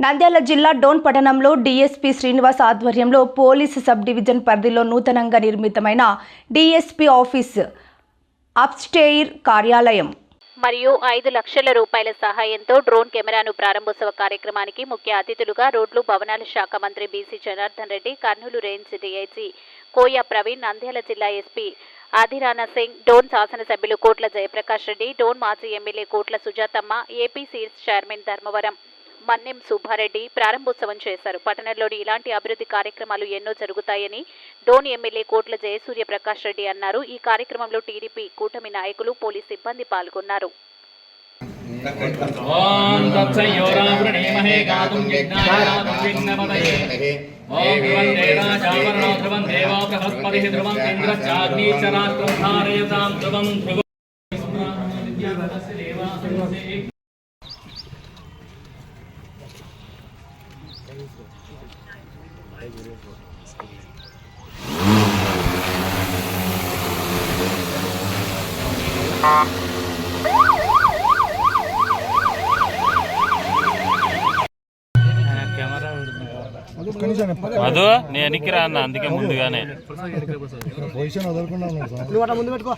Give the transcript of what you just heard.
నంద్యాల జిల్లా డోన్ పట్టణంలో డీఎస్పీ శ్రీనివాస్ ఆధ్వర్యంలో పోలీసు సబ్ డివిజన్ పరిధిలో నూతనంగా నిర్మితమైన డీఎస్పీ ఆఫీస్, అప్స్టెయిర్ కార్యాలయం మరియు 5 లక్షల రూపాయల సహాయంతో డ్రోన్ కెమెరాను ప్రారంభోత్సవ కార్యక్రమానికి ముఖ్య అతిథులుగా రోడ్లు భవనాల శాఖ మంత్రి BC Janardhan Reddy, Kurnool range DIG Koya Praveen, Nandyal జిల్లా ఎస్పీ ఆదిరానా సింగ్, డోన్ శాసనసభ్యులు కోట్ల జయప్రకాష్ రెడ్డి, డోన్ మాజీ MLA Kotla Sujathamma, AP seeds chairman Dharmavaram Mannem Subbareddy ప్రారంభోత్సవం చేశారు. పట్టణంలోని ఇలాంటి అభివృద్ధి కార్యక్రమాలు ఎన్నో జరుగుతాయని డోన్ ఎమ్మెల్యే కోట్ల జయసూర్య ప్రకాష్ రెడ్డి అన్నారు. ఈ కార్యక్రమంలో టీడీపీ కూటమి నాయకులు, పోలీస్ సిబ్బంది పాల్గొన్నారు. అదో నేను ఎన్నికిరా అన్న, అందుకే ముందుగానే పొజిషన్ వదలకుండా ముందు పెట్టుకో.